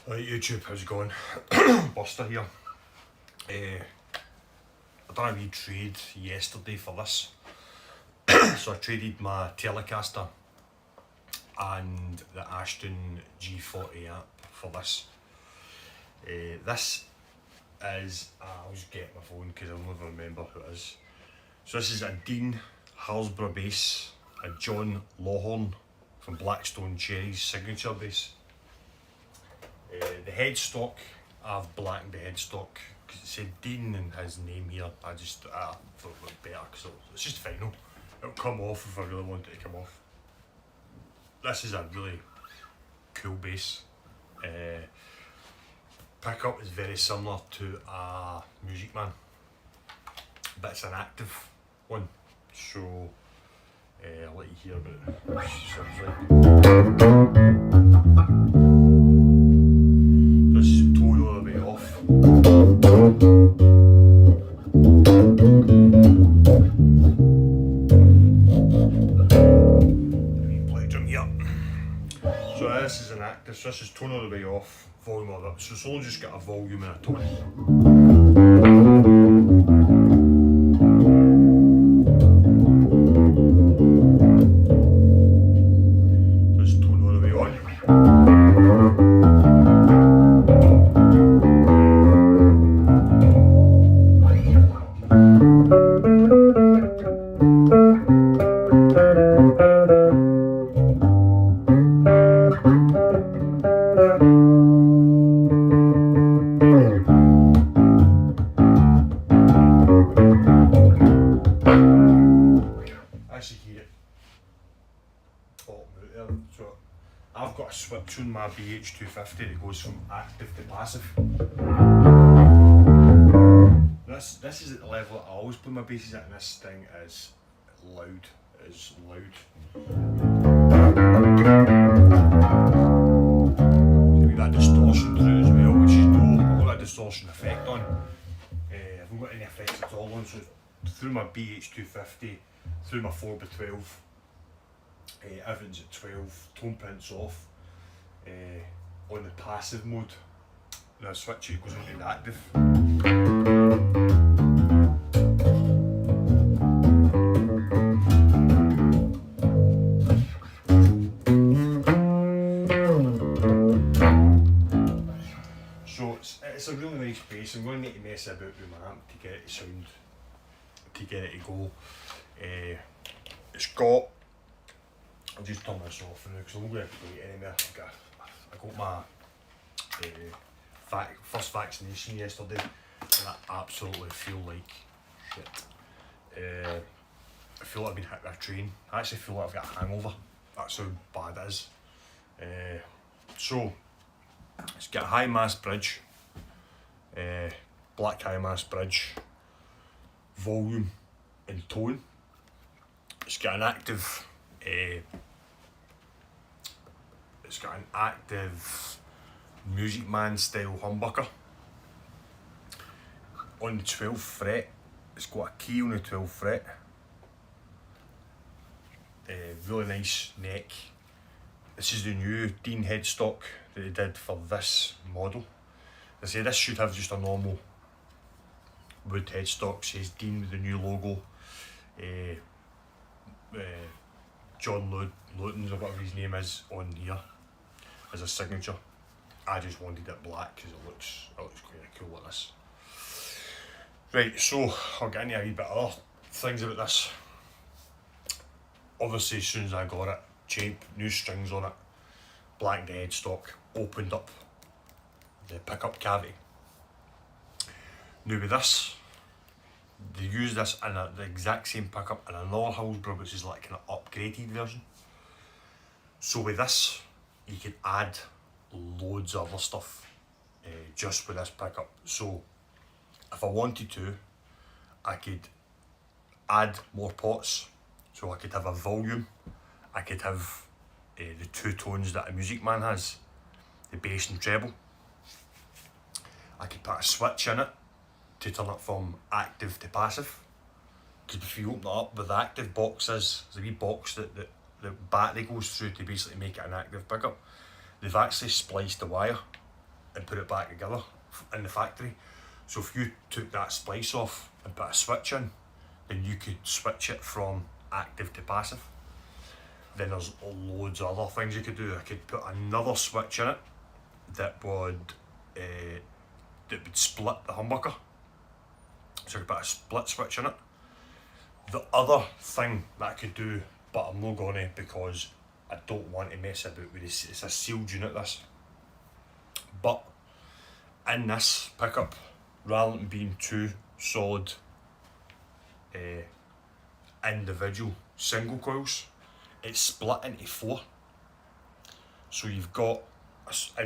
Right, YouTube, how's it going? Buster here. I done a wee trade yesterday for this. So I traded my Telecaster and the Ashton G40 amp for this. This is, I'll just get my phone because I'll never remember who it is. So this is a Dean Hillsboro bass, a Jon Lawton from Blackstone Cherry's signature bass. The headstock, I've blackened the headstock because it said Dean and his name here. I just thought it looked better because it's just vinyl. It'll come off if I really want it to come off. This is a really cool bass. Pickup is very similar to a Music Man, but it's an active one. So I'll let you hear about it. Sounds like. This is tone all the way off. Play drum here. So this is an active, so this is tone all the way off, volume all up. So it's only just got a volume and a tone. So I've got a switch on my BH250 that goes from active to passive. This is at the level that I always play my basses at, and this thing is loud. It is loud. Maybe that distortion through as well, which is cool. I've got that distortion effect on. I haven't got any effects at all on, so through my BH250, through my 4x12. Everything's at 12, tone prints off. On the passive mode, now I switch it goes into the active. So it's a really nice bass. I'm going to need to mess about with my amp to get it to sound, to get it to go. It's got, I'll just turn this off now because I'm not going to play it anymore. I got my first vaccination yesterday and I absolutely feel like shit. I feel like I've been hit with a train. I actually feel like I've got a hangover. That's how bad it is. So, it's got a high mass bridge, black high mass bridge, volume and tone. It's got an active Music Man style humbucker. On the 12th fret, it's got a key on the 12th fret. Really nice neck. This is the new Dean headstock that they did for this model. I say this should have just a normal wood headstock, says Dean with the new logo. Jon Lawton or whatever his name is on here as a signature. I just wanted it black because it looks quite cool like this. Right, so I'll get into a wee bit of other things about this. Obviously as soon as I got it, new strings on it, blacked the headstock, opened up the pickup cavity. Now with this, they use this in the exact same pickup in another Hillsboro, which is like an upgraded version. So with this, you can add loads of other stuff just with this pickup. So if I wanted to, I could add more pots. So I could have a volume, I could have the two tones that a Music Man has, the bass and treble. I could put a switch in it to turn it from active to passive. Because if you open it up with the active boxes, there's a wee box that the battery goes through to basically make it an active pickup. They've actually spliced the wire and put it back together in the factory. So if you took that splice off and put a switch in, then you could switch it from active to passive. Then there's loads of other things you could do. I could put another switch in it that would split the humbucker. So I could put a split switch in it. The other thing that I could do, but I'm not gonna because I don't want to mess about with this, it's a sealed unit this. But in this pickup, rather than being two solid individual single coils, it's split into four. So you've got,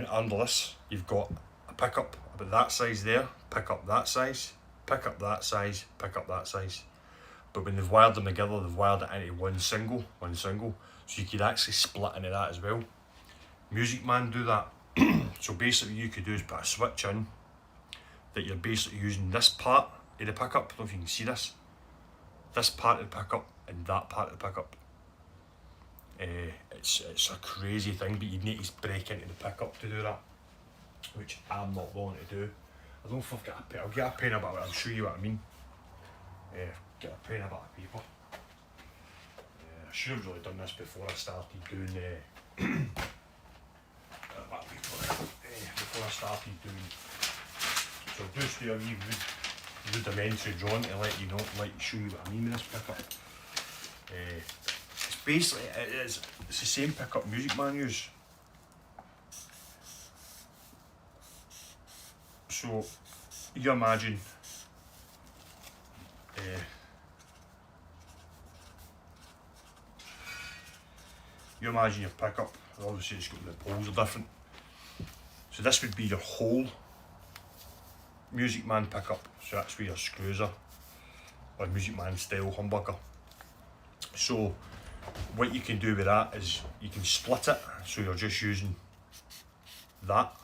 under this, you've got a pickup about that size there, pickup that size, pickup that size, pickup that size. But when they've wired them together, they've wired it into one single. So you could actually split into that as well. Music Man do that. So basically what you could do is put a switch in that you're basically using this part of the pickup. I don't know if you can see this. This part of the pickup and that part of the pickup. It's a crazy thing, but you need to break into the pickup to do that, which I'm not willing to do. I don't know if I've got a pen. I'll get a pen about it, I'll show you what I mean. Get a pen about a paper. I should have really done this before I started doing before I started doing. So I'll just do a wee rudimentary drawing to let you know, show you what I mean with this pickup. It's basically it's the same pickup Music Man use. So you imagine your pickup. Obviously it's got the poles are different. So this would be your whole Music Man pickup. So that's where your screws are, or Music Man style humbucker. So what you can do with that is you can split it, so you're just using that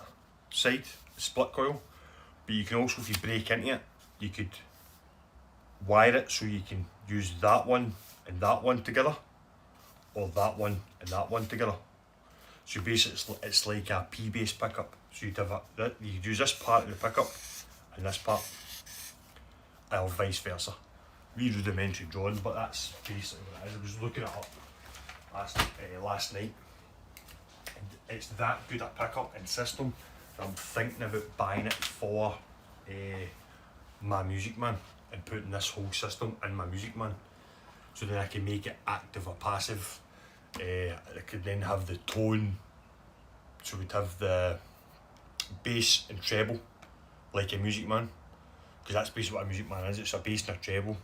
side, split coil, but you can also, if you break into it, you could wire it so you can use that one and that one together, or that one and that one together. So basically it's like a P-base pickup. So you'd have you could use this part of the pickup and this part, or vice versa. Wee rudimentary drawing, but that's basically what it is. I was looking it up last night, and it's that good a pickup and system that I'm thinking about buying it for my Music Man and putting this whole system in my Music Man, so then I can make it active or passive. I could then have the tone, so we'd have the bass and treble like a Music Man, because that's basically what a Music Man is. It's a bass and a treble.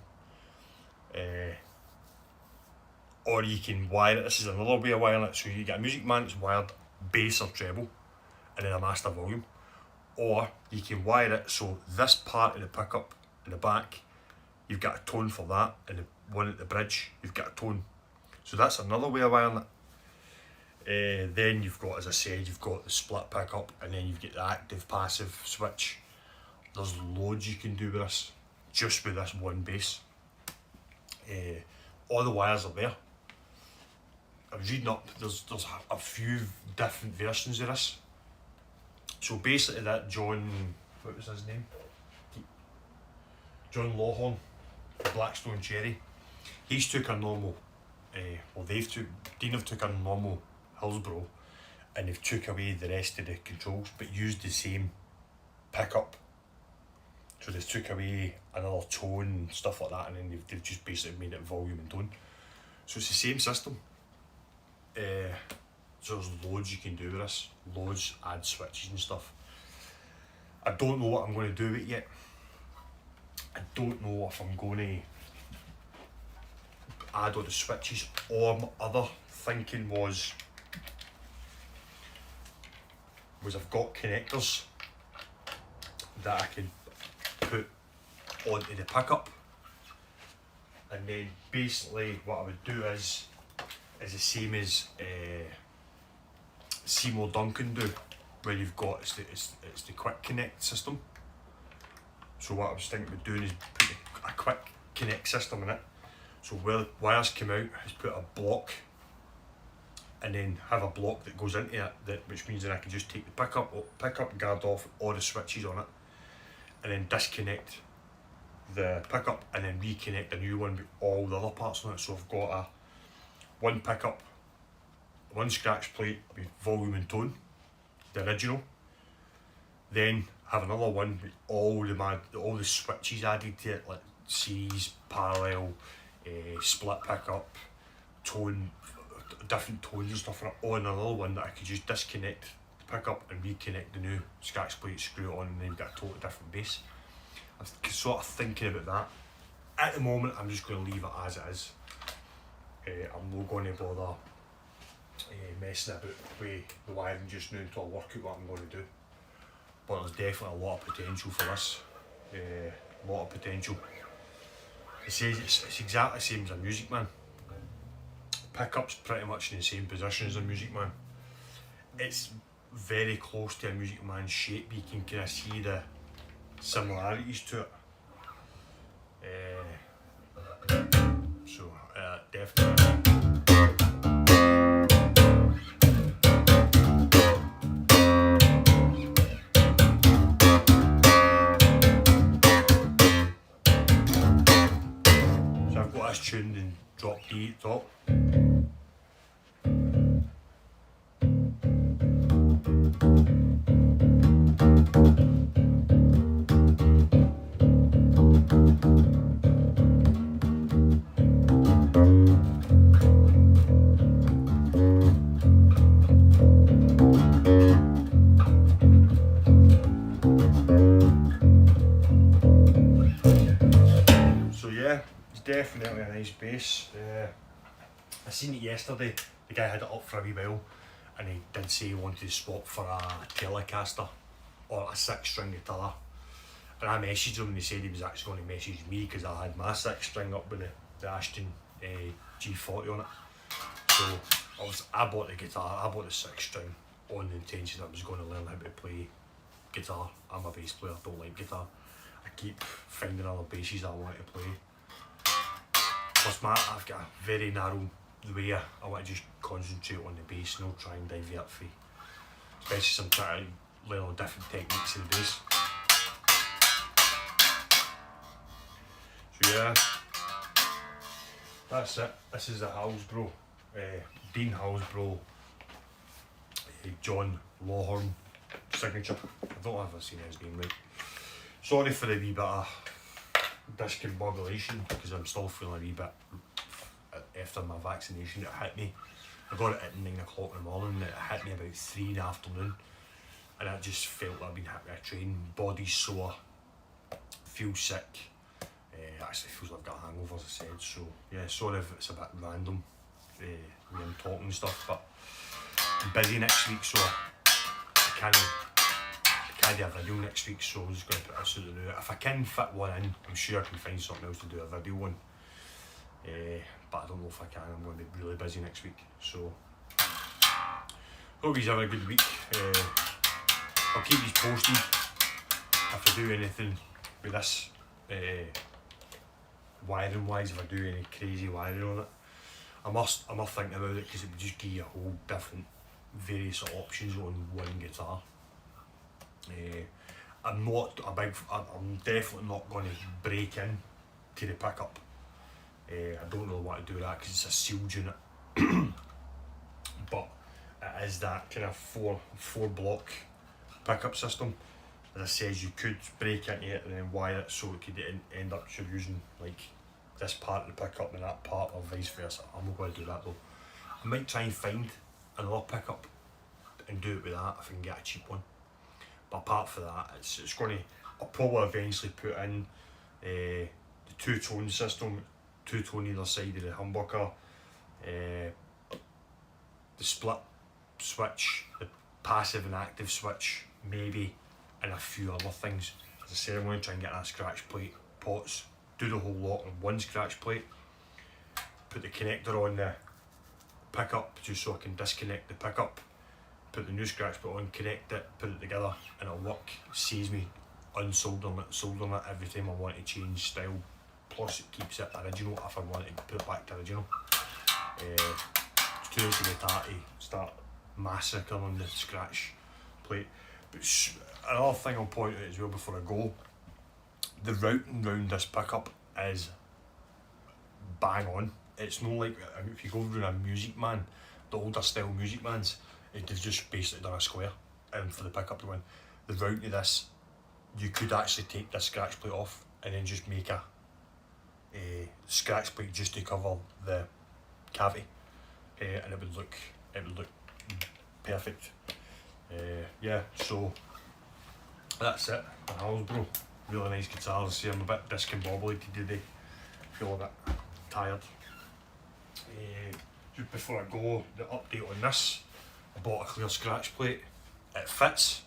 Or you can wire it. This is another way of wiring it. So you get a Music Man that's wired bass or treble, and then a master volume. Or you can wire it so this part of the pickup in the back, you've got a tone for that, and the one at the bridge, you've got a tone. So that's another way of wiring it. Then you've got, as I said, you've got the split pickup, and then you've got the active passive switch. There's loads you can do with this, just with this one bass. All the wires are there. I was reading up, there's a few different versions of this. So basically that what was his name? Jon Lawton, Blackstone Cherry. He's took a normal, Dean have took a normal Hillsboro, and they've took away the rest of the controls, but used the same pickup. So they took away another tone and stuff like that, and then they've just basically made it volume and tone. So it's the same system. So there's loads you can do with this, loads, add switches and stuff. I don't know what I'm going to do with it yet. I don't know if I'm going to add all the switches, or my other thinking was I've got connectors that I can put onto the pickup, and then basically what I would do is the same as Seymour Duncan do, where you've got it's the quick connect system. So what I was thinking of doing is put a quick connect system in it. So where the wires come out, is put a block and then have a block that goes into it, which means that I can just take the pickup guard off all the switches on it, and then disconnect the pickup and then reconnect a new one with all the other parts on it. So I've got one pickup, one scratch plate with volume and tone, the original, then have another one with all the switches added to it, like series, parallel, split pickup, tone, different tones and stuff, and all in another one that I could just disconnect the pickup and reconnect the new scratch plate, screw it on, and then you've got a totally different bass. I'm sort of thinking about that. At the moment, I'm just going to leave it as it is. I'm not going to bother messing about with the wiring just now until I work out what I'm going to do. But there's definitely a lot of potential for this. A lot of potential. It says it's exactly the same as a Music Man. Pickup's pretty much in the same position as a Music Man. It's very close to a Music Man shape. You can kind of see the similarities to it. So definitely. So I've got this tuned in drop D at top. Definitely a nice bass. I seen it yesterday. The guy had it up for a wee while, and he did say he wanted to swap for a Telecaster or a 6-string guitar. And I messaged him and he said he was actually going to message me because I had my 6-string up with the Ashton G40 on it. So I bought the guitar. I bought the 6-string on the intention that I was going to learn how to play guitar. I'm a bass player. I don't like guitar. I keep finding other basses I want to play. Plus I've got a very narrow way. I want to just concentrate on the bass and not try and divert for, especially some trying to learn all different techniques in the bass. So yeah, that's it. This is the Hillsboro, Dean Hillsboro, Jon Lawton signature. I don't know if I've seen his name right. Sorry for the wee bit of discombobulation because I'm still feeling a wee bit after my vaccination. It hit me. I got it at 9 o'clock in the morning and it hit me about 3 in the afternoon, and I just felt like I've been hit with a train. Body's sore, feel sick, actually feels like I've got a hangover, as I said. So yeah, sorry if it's a bit random when I'm talking and stuff, but I'm busy next week, so I can't do a video next week, so I'm just going to put this out there. If I can fit one in, I'm sure I can find something else to do a video on, but I don't know if I can. I'm going to be really busy next week, so hope you have a good week. I'll keep you posted if I do anything with this wiring wise, if I do any crazy wiring on it. I must think about it because it would just give you a whole different various options on one guitar. I'm definitely not going to break in to the pickup. I don't really want to do that because it's a sealed unit. But it is that kind of four block pickup system. As I said, you could break into it and then wire it so it could end up using like this part of the pickup and that part, or vice versa. I'm not going to do that though. I might try and find another pickup and do it with that if I can get a cheap one. But apart from that, it's going to, I'll probably eventually put in the 2-tone system, 2-tone either side of the humbucker, the split switch, the passive and active switch, maybe, and a few other things. As I said, I'm going to try and get that scratch plate pots, do the whole lot on one scratch plate, put the connector on the pickup just so I can disconnect the pickup, put the new scratch plate on, connect it, put it together, and it'll work. It saves me unsoldering it, soldering it every time I want to change style. Plus it keeps it original if I want to put it back to original. too much of the tatty, start massacring the scratch plate. But another thing I'll point out as well before I go, the routing round this pickup is bang on. It's not like if you go around a Music Man, the older style Music Mans, they've just basically done a square, and for the pickup to win. The route to this, you could actually take this scratch plate off and then just make a scratch plate just to cover the cavity, and it would look perfect. Yeah, so that's it. The Hillsboro, really nice guitars. See, I'm a bit discombobulated today, feel a bit tired. Just before I go, the update on this, I bought a clear scratch plate. It fits,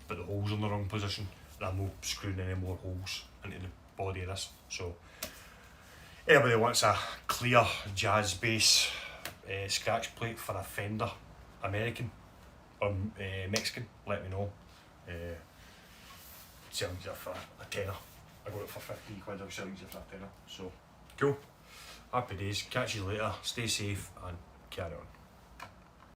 but the hole's in the wrong position, and I'm not screwing any more holes into the body of this. So anybody wants a clear jazz bass scratch plate for a Fender American or Mexican, let me know. Selling it for a tenner. I got it for 15 quid, I'm selling it for a tenner. So cool. Happy days, catch you later, stay safe and carry on.